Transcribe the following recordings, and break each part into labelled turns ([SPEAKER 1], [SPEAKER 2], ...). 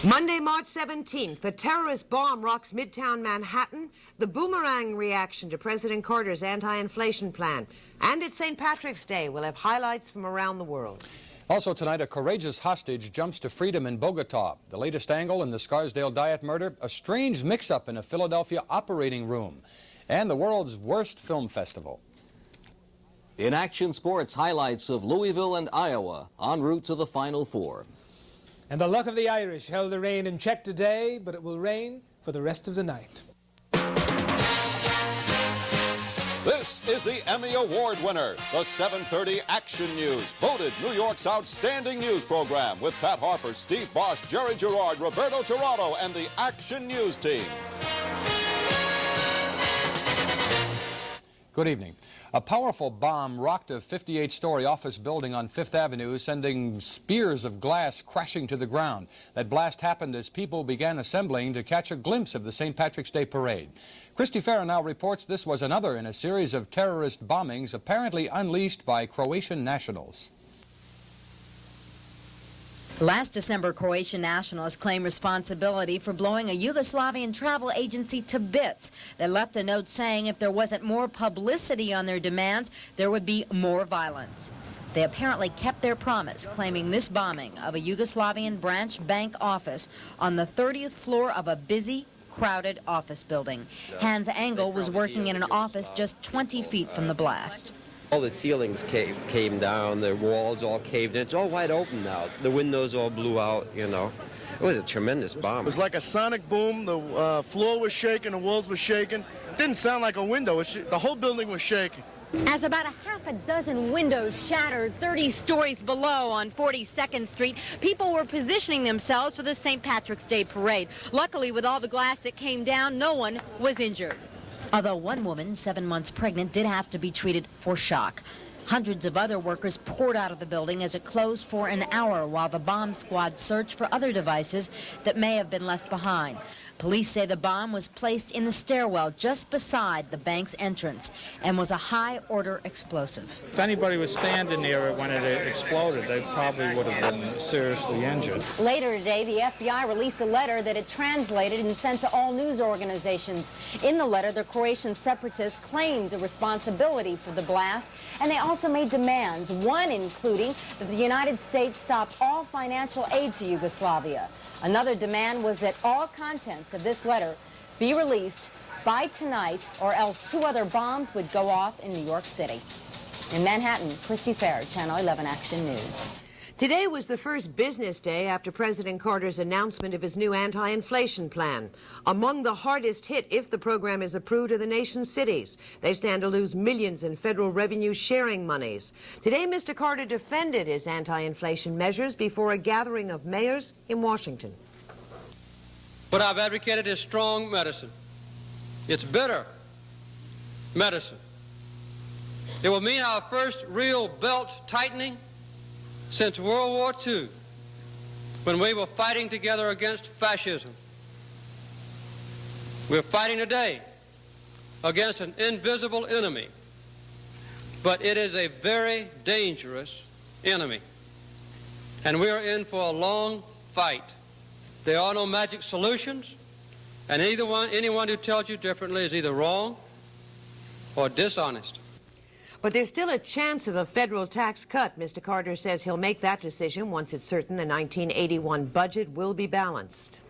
[SPEAKER 1] Monday, March 17th, a terrorist bomb rocks Midtown Manhattan, the boomerang reaction to President Carter's anti-inflation plan. And it's St. Patrick's Day. We'll have highlights from around the world.
[SPEAKER 2] Also tonight, a courageous hostage jumps to freedom in Bogota. The latest angle in the Scarsdale diet murder, a strange mix-up in a Philadelphia operating room, and the world's worst film festival.
[SPEAKER 3] In action sports, highlights of Louisville and Iowa en route to the Final Four.
[SPEAKER 4] And the luck of the Irish held the rain in check today, but it will rain for the rest of the night.
[SPEAKER 5] This is the Emmy Award winner, the 7:30 Action News, voted New York's outstanding news program with Pat Harper, Steve Bosh, Jerry Girard, Roberto, Tirado, and the Action News team.
[SPEAKER 2] Good evening. A powerful bomb rocked a 58-story office building on Fifth Avenue, sending spears of glass crashing to the ground. That blast happened as people began assembling to catch a glimpse of the St. Patrick's Day parade. Christy Farah now reports this was another in a series of terrorist bombings apparently unleashed by Croatian nationals.
[SPEAKER 6] Last December, Croatian nationalists claimed responsibility for blowing a Yugoslavian travel agency to bits. They left a note saying if there wasn't more publicity on their demands, there would be more violence. They apparently kept their promise, claiming this bombing of a Yugoslavian branch bank office on the 30th floor of a busy, crowded office building. Hans Engel was working in an office just 20 feet from the blast.
[SPEAKER 7] All the ceilings came down, the walls all caved in. It's all wide open now. The windows all blew out, you know. It was a tremendous bomb.
[SPEAKER 8] It was like a sonic boom. The floor was shaking, the walls were shaking. It didn't sound like a window. The whole building was shaking.
[SPEAKER 6] As about a half a dozen windows shattered 30 stories below on 42nd Street, people were positioning themselves for the St. Patrick's Day parade. Luckily, with all the glass that came down, no one was injured. Although one woman, 7 months pregnant, did have to be treated for shock. Hundreds of other workers poured out of the building as it closed for an hour while the bomb squad searched for other devices that may have been left behind. Police say the bomb was placed in the stairwell just beside the bank's entrance and was a high-order explosive.
[SPEAKER 9] If anybody was standing near it when it exploded, they probably would have been seriously injured.
[SPEAKER 6] Later today, the FBI released a letter that it translated and sent to all news organizations. In the letter, the Croatian separatists claimed the responsibility for the blast, and they also made demands, one including that the United States stop all financial aid to Yugoslavia. Another demand was that all contents of this letter be released by tonight, or else 2 other bombs would go off in New York City. In Manhattan, Christy Farah, Channel 11 Action News.
[SPEAKER 1] Today was the first business day after President Carter's announcement of his new anti-inflation plan. Among the hardest hit if the program is approved are the nation's cities. They stand to lose millions in federal revenue sharing monies. Today, Mr. Carter defended his anti-inflation measures before a gathering of mayors in Washington.
[SPEAKER 10] What I've advocated is strong medicine. It's bitter medicine. It will mean our first real belt tightening since World War II, when we were fighting together against fascism. We're fighting today against an invisible enemy, but it is a very dangerous enemy, and we are in for a long fight. There are no magic solutions, and anyone who tells you differently is either wrong or dishonest.
[SPEAKER 1] But there's still a chance of a federal tax cut. Mr. Carter says he'll make that decision once it's certain the 1981 budget will be balanced.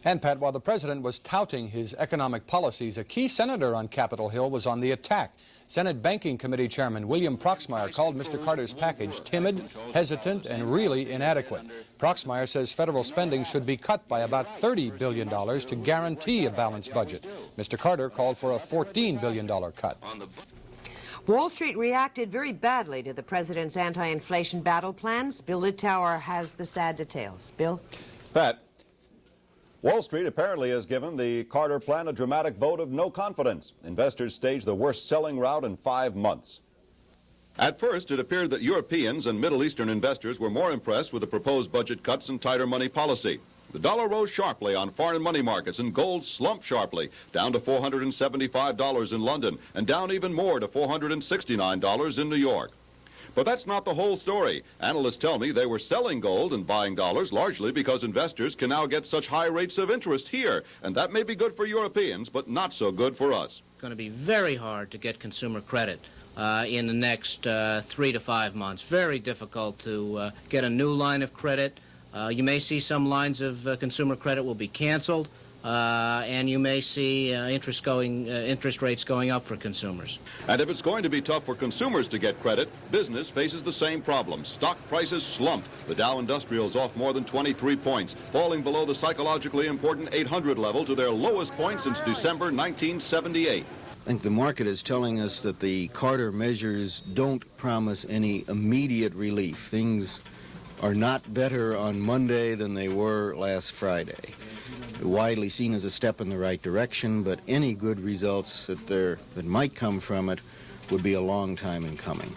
[SPEAKER 2] And Pat, while the president was touting his economic policies, a key senator on Capitol Hill was on the attack. Senate Banking Committee Chairman William Proxmire called Mr. Carter's package timid, hesitant, and really inadequate. Proxmire says federal spending should be cut by about $30 billion to guarantee a balanced budget. Mr. Carter called for a $14 billion cut.
[SPEAKER 1] Wall Street reacted very badly to the president's anti-inflation battle plans. Bill Littauer has the sad details. Bill?
[SPEAKER 5] Pat, Wall Street apparently has given the Carter plan a dramatic vote of no confidence. Investors staged the worst selling rout in 5 months. At first, it appeared that Europeans and Middle Eastern investors were more impressed with the proposed budget cuts and tighter money policy. The dollar rose sharply on foreign money markets, and gold slumped sharply, down to $475 in London, and down even more to $469 in New York. But that's not the whole story. Analysts tell me they were selling gold and buying dollars largely because investors can now get such high rates of interest here. And that may be good for Europeans, but not so good for us.
[SPEAKER 11] It's going to be very hard to get consumer credit in the next 3 to 5 months. Very difficult to get a new line of credit. You may see some lines of consumer credit will be canceled. And you may see interest rates going up for consumers.
[SPEAKER 5] And if it's going to be tough for consumers to get credit, business faces the same problem. Stock prices slumped. The Dow Industrial's off more than 23 points, falling below the psychologically important 800 level to their lowest point since December 1978.
[SPEAKER 12] I think the market is telling us that the Carter measures don't promise any immediate relief. Things are not better on Monday than they were last Friday. Widely seen as a step in the right direction, but any good results that might come from it would be a long time in coming.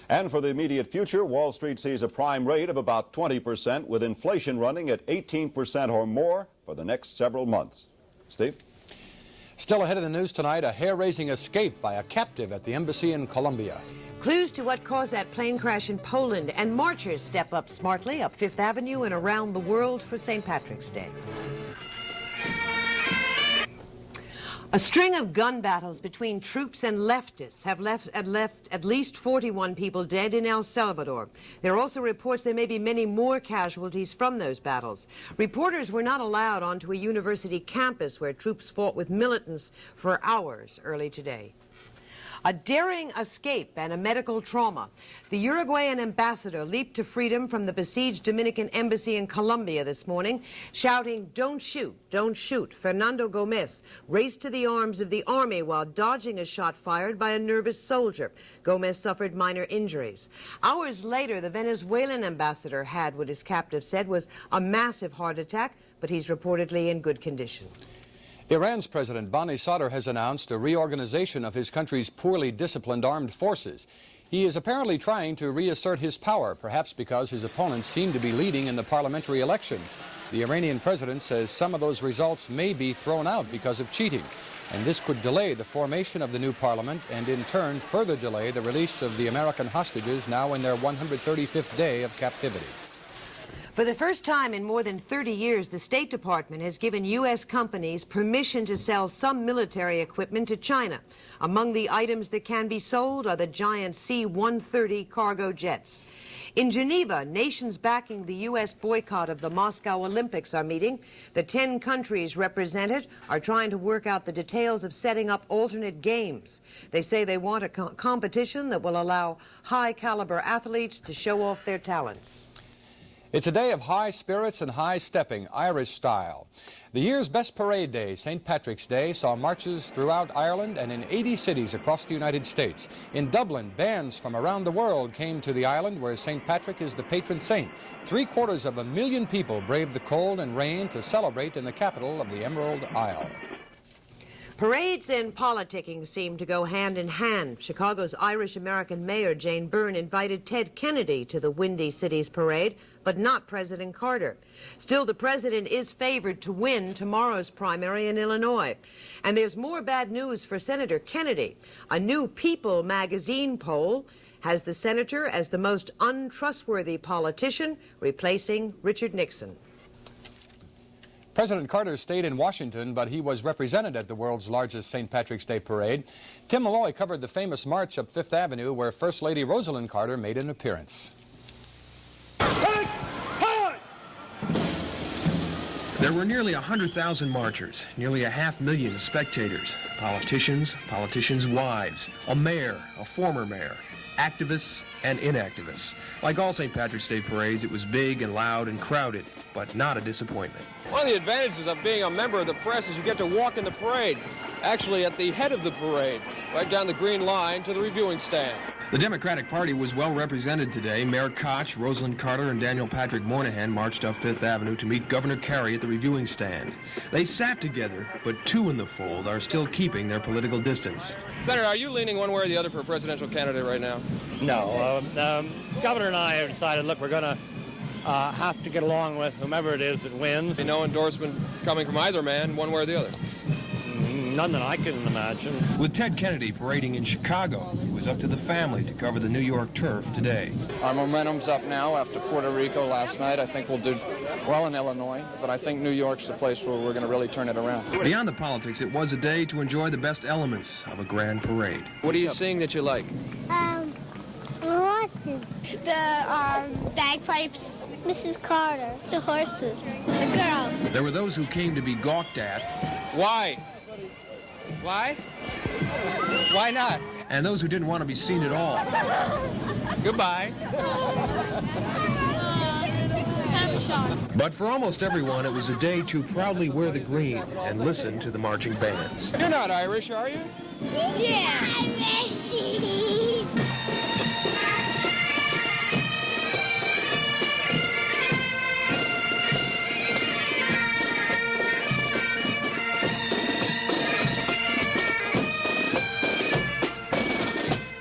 [SPEAKER 5] And for the immediate future, Wall Street sees a prime rate of about 20%, with inflation running at 18% or more for the next several months. Steve?
[SPEAKER 2] Still ahead of the news tonight, a hair-raising escape by a captive at the embassy in Colombia.
[SPEAKER 1] Clues to what caused that plane crash in Poland, and marchers step up smartly up Fifth Avenue and around the world for St. Patrick's Day. A string of gun battles between troops and leftists have left at least 41 people dead in El Salvador. There are also reports there may be many more casualties from those battles. Reporters were not allowed onto a university campus where troops fought with militants for hours early today. A daring escape and a medical trauma. The Uruguayan ambassador leaped to freedom from the besieged Dominican embassy in Colombia this morning, shouting, "Don't shoot, don't shoot." Fernando Gomez raced to the arms of the army while dodging a shot fired by a nervous soldier. Gomez suffered minor injuries. Hours later, the Venezuelan ambassador had what his captive said was a massive heart attack, but he's reportedly in good condition.
[SPEAKER 2] Iran's President Bani Sadr has announced a reorganization of his country's poorly disciplined armed forces. He is apparently trying to reassert his power, perhaps because his opponents seem to be leading in the parliamentary elections. The Iranian president says some of those results may be thrown out because of cheating, and this could delay the formation of the new parliament and in turn further delay the release of the American hostages now in their 135th day of captivity.
[SPEAKER 1] For the first time in more than 30 years, the State Department has given U.S. companies permission to sell some military equipment to China. Among the items that can be sold are the giant C-130 cargo jets. In Geneva, nations backing the U.S. boycott of the Moscow Olympics are meeting. The 10 countries represented are trying to work out the details of setting up alternate games. They say they want a competition that will allow high-caliber athletes to show off their talents.
[SPEAKER 2] It's a day of high spirits and high stepping, Irish style. The year's best parade day, St. Patrick's Day, saw marches throughout Ireland and in 80 cities across the United States. In Dublin, bands from around the world came to the island where St. Patrick is the patron saint. 750,000 people braved the cold and rain to celebrate in the capital of the Emerald Isle.
[SPEAKER 1] Parades and politicking seem to go hand in hand. Chicago's Irish-American mayor, Jane Byrne, invited Ted Kennedy to the Windy Cities parade, but not President Carter. Still, the president is favored to win tomorrow's primary in Illinois. And there's more bad news for Senator Kennedy. A new People magazine poll has the senator as the most untrustworthy politician, replacing Richard Nixon.
[SPEAKER 2] President Carter stayed in Washington, but he was represented at the world's largest St. Patrick's Day parade. Tim Malloy covered the famous march up Fifth Avenue where First Lady Rosalind Carter made an appearance.
[SPEAKER 13] There were nearly 100,000 marchers, nearly 500,000 spectators, politicians' wives, a mayor, a former mayor, activists and inactivists. Like all St. Patrick's Day parades, it was big and loud and crowded, but not a disappointment.
[SPEAKER 14] One of the advantages of being a member of the press is you get to walk in the parade, actually at the head of the parade, right down the green line to the reviewing stand.
[SPEAKER 13] The Democratic Party was well represented today. Mayor Koch, Rosalind Carter, and Daniel Patrick Moynihan marched up Fifth Avenue to meet Governor Carey at the reviewing stand. They sat together, but two in the fold are still keeping their political distance.
[SPEAKER 14] Senator, are you leaning one way or the other for a presidential candidate right now?
[SPEAKER 15] No. Governor and I have decided, look, we're going to have to get along with whomever it is that wins.
[SPEAKER 14] No endorsement coming from either man, one way or the other?
[SPEAKER 15] none that I can imagine.
[SPEAKER 13] With Ted Kennedy parading in Chicago, it was up to the family to cover the New York turf today.
[SPEAKER 16] Our momentum's up now after Puerto Rico last night. I think we'll do well in Illinois, but I think New York's the place where we're going to really turn it around.
[SPEAKER 13] Beyond the politics, it was a day to enjoy the best elements of a grand parade.
[SPEAKER 14] What are you seeing that you like?
[SPEAKER 17] Horses. The bagpipes. Mrs. Carter. The horses. The girls.
[SPEAKER 13] There were those who came to be gawked at.
[SPEAKER 14] Why? Why? Why not?
[SPEAKER 13] And those who didn't want to be seen at all.
[SPEAKER 14] Goodbye.
[SPEAKER 13] But for almost everyone, it was a day to proudly wear the green and listen to the marching bands.
[SPEAKER 14] You're not Irish, are you?
[SPEAKER 17] Yeah. Irish.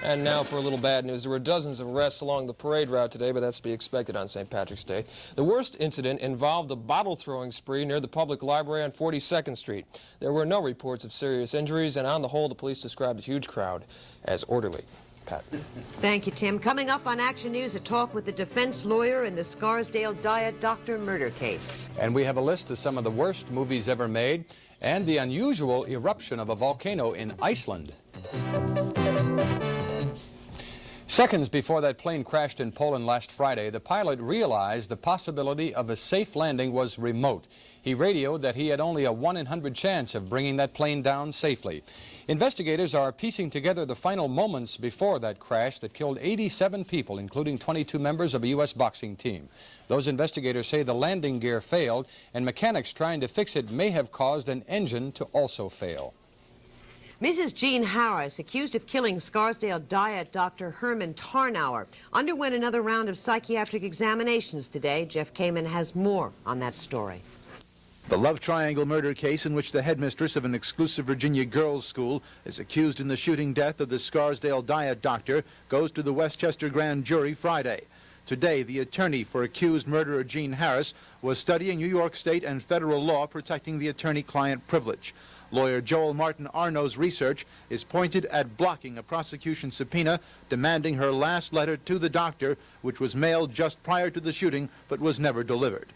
[SPEAKER 14] And now for a little bad news. There were dozens of arrests along the parade route today, but that's to be expected on St. Patrick's Day. The worst incident involved a bottle-throwing spree near the public library on 42nd Street. There were no reports of serious injuries, and on the whole, the police described the huge crowd as orderly. Pat.
[SPEAKER 1] Thank you, Tim. Coming up on Action News, a talk with the defense lawyer in the Scarsdale diet doctor murder case.
[SPEAKER 2] And we have a list of some of the worst movies ever made and the unusual eruption of a volcano in Iceland. Seconds before that plane crashed in Poland last Friday, the pilot realized the possibility of a safe landing was remote. He radioed that he had only a 1 in 100 chance of bringing that plane down safely. Investigators are piecing together the final moments before that crash that killed 87 people, including 22 members of a U.S. boxing team. Those investigators say the landing gear failed, and mechanics trying to fix it may have caused an engine to also fail.
[SPEAKER 1] Mrs. Jean Harris, accused of killing Scarsdale diet doctor Herman Tarnauer, underwent another round of psychiatric examinations today. Jeff Kamen has more on that story.
[SPEAKER 18] The love triangle murder case in which the headmistress of an exclusive Virginia girls' school is accused in the shooting death of the Scarsdale diet doctor goes to the Westchester grand jury Friday. Today, the attorney for accused murderer Jean Harris was studying New York state and federal law protecting the attorney-client privilege. Lawyer Joel Martin Arno's research is pointed at blocking a prosecution subpoena demanding her last letter to the doctor, which was mailed just prior to the shooting but was never delivered.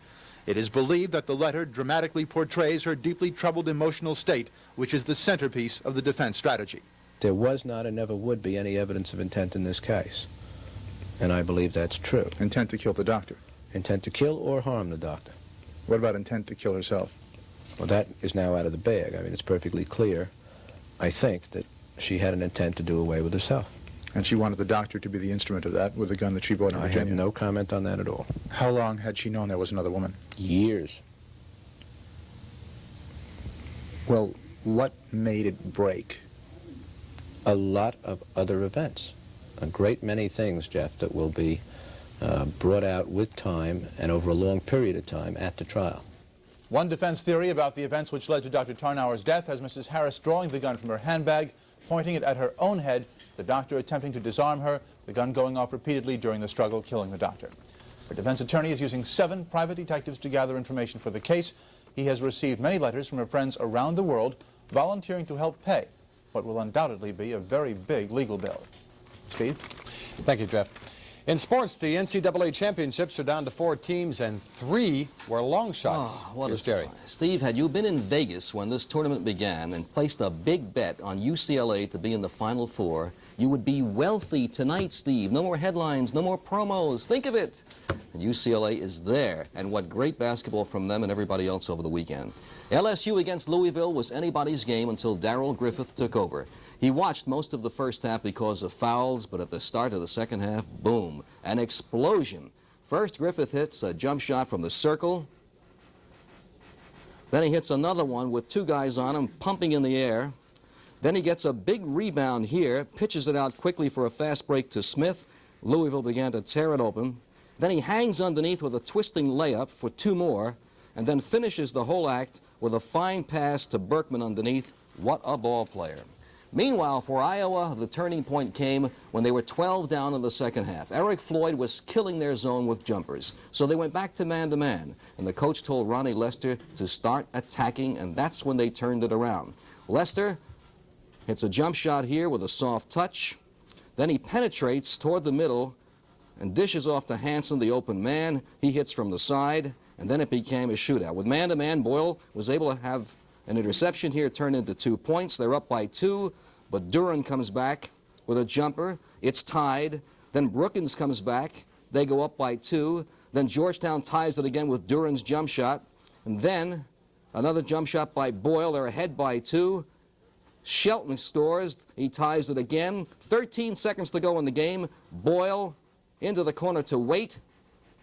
[SPEAKER 18] It is believed that the letter dramatically portrays her deeply troubled emotional state, which is the centerpiece of the defense strategy.
[SPEAKER 19] There was not and never would be any evidence of intent in this case, and I believe that's true.
[SPEAKER 18] Intent to kill the doctor?
[SPEAKER 19] Intent to kill or harm the doctor.
[SPEAKER 18] What about intent to kill herself?
[SPEAKER 19] Well, that is now out of the bag. I mean, it's perfectly clear, I think, that she had an intent to do away with herself.
[SPEAKER 18] And she wanted the doctor to be the instrument of that with the gun that she bought in Virginia?
[SPEAKER 19] I have no comment on that at all.
[SPEAKER 18] How long had she known there was another woman?
[SPEAKER 19] Years.
[SPEAKER 18] Well, what made it break?
[SPEAKER 19] A lot of other events. A great many things, Jeff, that will be brought out with time and over a long period of time at the trial.
[SPEAKER 18] One defense theory about the events which led to Dr. Tarnauer's death has Mrs. Harris drawing the gun from her handbag, pointing it at her own head, the doctor attempting to disarm her, the gun going off repeatedly during the struggle, killing the doctor. Her defense attorney is using 7 private detectives to gather information for the case. He has received many letters from her friends around the world volunteering to help pay what will undoubtedly be a very big legal bill. Steve?
[SPEAKER 2] Thank you, Jeff. In sports, the NCAA championships are down to 4 teams, and 3 were long shots.
[SPEAKER 3] Oh, what
[SPEAKER 2] Here's Jerry.
[SPEAKER 3] Steve, had you been in Vegas when this tournament began and placed a big bet on UCLA to be in the Final Four, you would be wealthy tonight, Steve. No more headlines, no more promos. Think of it. And UCLA is there, and what great basketball from them and everybody else over the weekend. LSU against Louisville was anybody's game until Darrell Griffith took over. He watched most of the first half because of fouls, but at the start of the second half, boom, an explosion. First, Griffith hits a jump shot from the circle. Then he hits another one with 2 guys on him, pumping in the air. Then he gets a big rebound here, pitches it out quickly for a fast break to Smith. Louisville began to tear it open. Then he hangs underneath with a twisting layup for 2 more, and then finishes the whole act with a fine pass to Berkman underneath. What a ball player. Meanwhile, for Iowa, the turning point came when they were 12 down in the second half. Eric Floyd was killing their zone with jumpers, so they went back to man-to-man, and the coach told Ronnie Lester to start attacking, and that's when they turned it around. Lester hits a jump shot here with a soft touch. Then he penetrates toward the middle and dishes off to Hansen, the open man. He hits from the side, and then it became a shootout. With man-to-man, Boyle was able to have an interception here turn into 2 points. They're up by 2, but Duran comes back with a jumper. It's tied. Then Brookins comes back. They go up by 2. Then Georgetown ties it again with Duran's jump shot. And then another jump shot by Boyle. They're ahead by 2. Shelton scores. He ties it again. 13 seconds to go in the game. Boyle into the corner to Waite.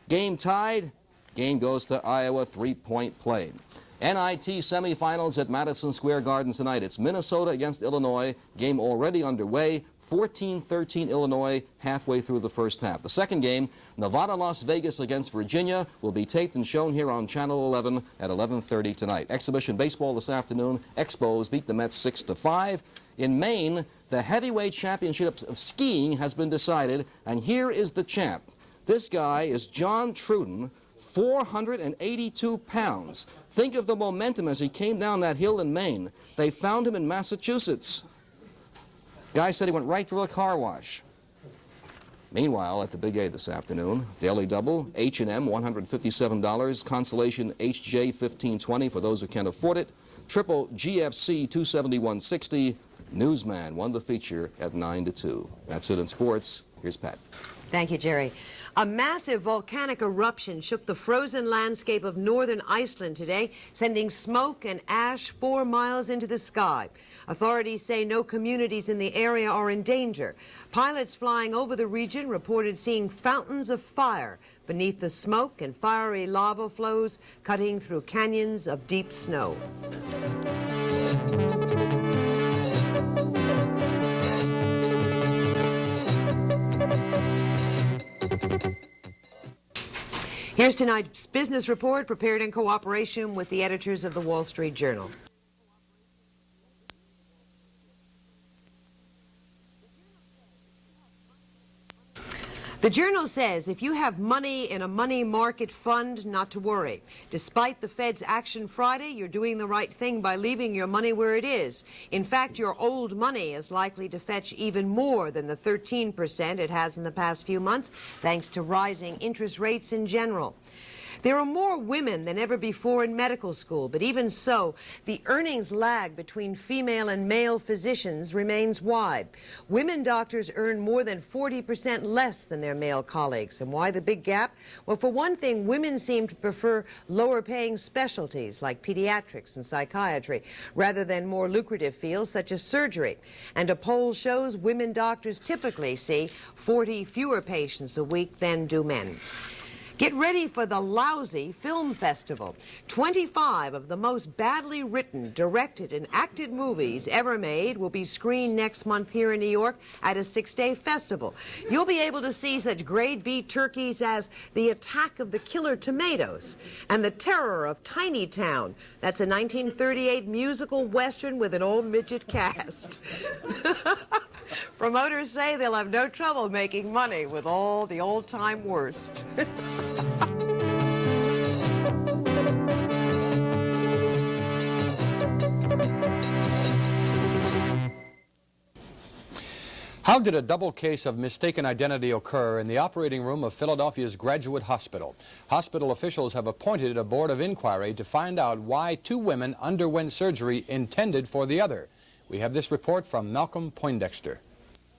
[SPEAKER 3] Game tied. Game goes to Iowa. 3-point play. NIT semifinals at Madison Square Garden tonight. It's Minnesota against Illinois. Game already underway. 14-13 Illinois halfway through the first half. The second game, Nevada-Las Vegas against Virginia, will be taped and shown here on Channel 11 at 11:30 tonight. Exhibition baseball this afternoon. Expos beat the Mets 6-5. In Maine, the heavyweight championship of skiing has been decided, and here is the champ. This guy is John Truden, 482 pounds. Think of the momentum as he came down that hill in Maine. They found him in Massachusetts. Guy said he went right through a car wash. Meanwhile, at the Big A this afternoon, Daily Double, H&M, $157. Consolation HJ, $15.20 for those who can't afford it. Triple GFC, $271.60. Newsman won the feature at 9-2. That's it in sports. Here's Pat.
[SPEAKER 1] Thank you, Jerry. A massive volcanic eruption shook the frozen landscape of northern Iceland today, sending smoke and ash 4 miles into the sky. Authorities say no communities in the area are in danger. Pilots flying over the region reported seeing fountains of fire beneath the smoke and fiery lava flows cutting through canyons of deep snow. Here's tonight's business report, prepared in cooperation with the editors of the Wall Street Journal. The Journal says if you have money in a money market fund, not to worry. Despite the Fed's action Friday, you're doing the right thing by leaving your money where it is. In fact, your old money is likely to fetch even more than the 13% it has in the past few months, thanks to rising interest rates in general. There are more women than ever before in medical school, but even so, the earnings lag between female and male physicians remains wide. Women doctors earn more than 40% less than their male colleagues. And why the big gap? Well, for one thing, women seem to prefer lower-paying specialties like pediatrics and psychiatry, rather than more lucrative fields such as surgery. And a poll shows women doctors typically see 40 fewer patients a week than do men. Get ready for the lousy film festival. 25 of the most badly written, directed, and acted movies ever made will be screened next month here in New York at a 6-day festival. You'll be able to see such grade B turkeys as The Attack of the Killer Tomatoes and The Terror of Tiny Town. That's a 1938 musical western with an old midget cast. Promoters say they'll have no trouble making money with all the old-time worst.
[SPEAKER 2] How did a double case of mistaken identity occur in the operating room of Philadelphia's Graduate Hospital? Hospital officials have appointed a board of inquiry to find out why 2 women underwent surgery intended for the other. We have this report from Malcolm Poindexter.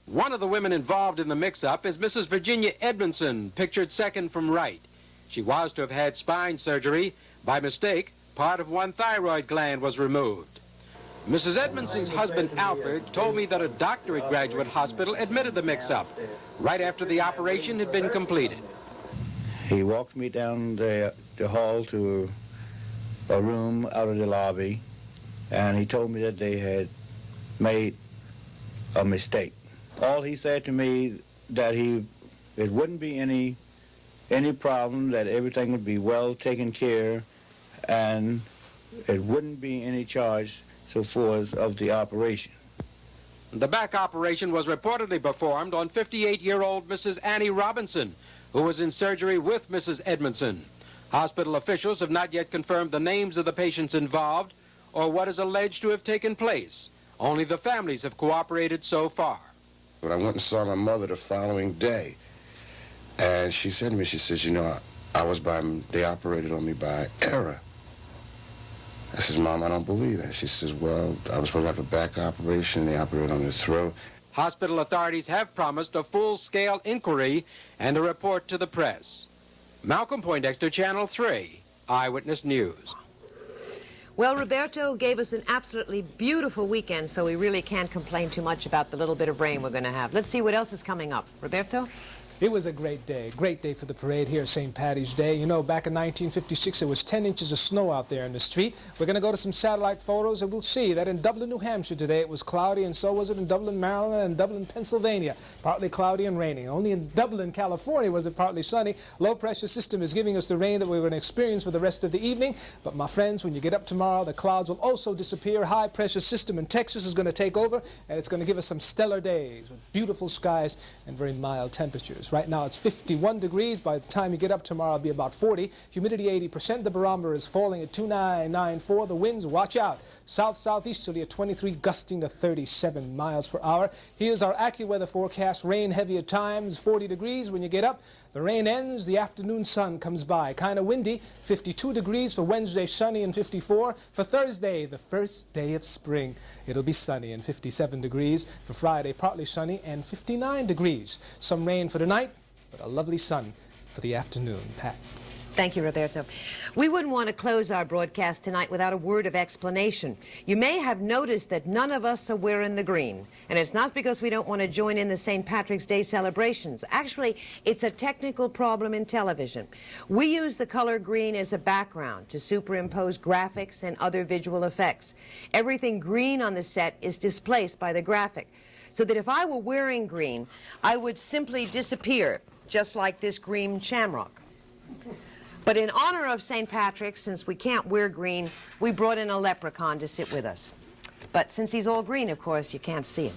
[SPEAKER 20] One of the women involved in the mix-up is Mrs. Virginia Edmondson, pictured second from right. She was to have had spine surgery. By mistake, part of one thyroid gland was removed. Mrs. Edmondson's husband, Alfred, told me that a doctor at Graduate Hospital admitted the mix-up right after the operation had been completed.
[SPEAKER 21] He walked me down the hall to a room out of the lobby, and he told me that they had made a mistake. All he said to me that it wouldn't be any problem, that everything would be well taken care, and it wouldn't be any charge so forth of the operation.
[SPEAKER 20] The back operation was reportedly performed on 58-year-old Mrs. Annie Robinson, who was in surgery with Mrs. Edmondson. Hospital officials have not yet confirmed the names of the patients involved or what is alleged to have taken place. Only the families have cooperated so far.
[SPEAKER 4] But I went and saw my mother the following day, and she said to me, she says, you know, they operated on me by error. I says, Mom, I don't believe that. She says, well, I was supposed to have a back operation. They operated on the throat.
[SPEAKER 20] Hospital authorities have promised a full-scale inquiry and a report to the press. Malcolm Poindexter, Channel 3, Eyewitness News.
[SPEAKER 1] Well, Roberto gave us an absolutely beautiful weekend, so we really can't complain too much about the little bit of rain we're going to have. Let's see what else is coming up. Roberto?
[SPEAKER 22] It was a great day for the parade here at St. Patty's Day. You know, back in 1956, there was 10 inches of snow out there in the street. We're going to go to some satellite photos, and we'll see that in Dublin, New Hampshire today, it was cloudy, and so was it in Dublin, Maryland, and Dublin, Pennsylvania. Partly cloudy and raining. Only in Dublin, California, was it partly sunny. Low-pressure system is giving us the rain that we're going to experience for the rest of the evening. But, my friends, when you get up tomorrow, the clouds will also disappear. High-pressure system in Texas is going to take over, and it's going to give us some stellar days with beautiful skies and very mild temperatures. Right now, it's 51 degrees. By the time you get up tomorrow, it'll be about 40. Humidity 80%. The barometer is falling at 2994. The winds, watch out. South-southeasterly at 23, gusting to 37 miles per hour. Here's our AccuWeather forecast. Rain heavy at times, 40 degrees when you get up. The rain ends, the afternoon sun comes by. Kind of windy, 52 degrees for Wednesday, sunny and 54. For Thursday, the first day of spring, it'll be sunny and 57 degrees. For Friday, partly sunny and 59 degrees. Some rain for tonight, but a lovely sun for the afternoon. Pat.
[SPEAKER 1] Thank you, Roberto. We wouldn't want to close our broadcast tonight without a word of explanation. You may have noticed that none of us are wearing the green. And it's not because we don't want to join in the St. Patrick's Day celebrations. Actually, it's a technical problem in television. We use the color green as a background to superimpose graphics and other visual effects. Everything green on the set is displaced by the graphic. So that if I were wearing green, I would simply disappear, just like this green shamrock. But in honor of St. Patrick's, since we can't wear green, we brought in a leprechaun to sit with us. But since he's all green, of course, you can't see him.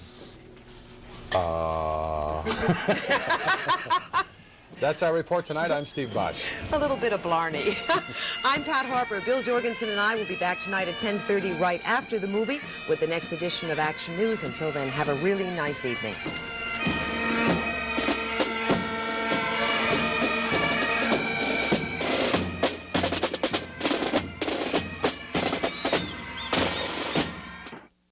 [SPEAKER 2] That's our report tonight. I'm Steve Bosh.
[SPEAKER 1] A little bit of Blarney. I'm Pat Harper. Bill Jorgensen and I will be back tonight at 10:30 right after the movie with the next edition of Action News. Until then, have a really nice evening.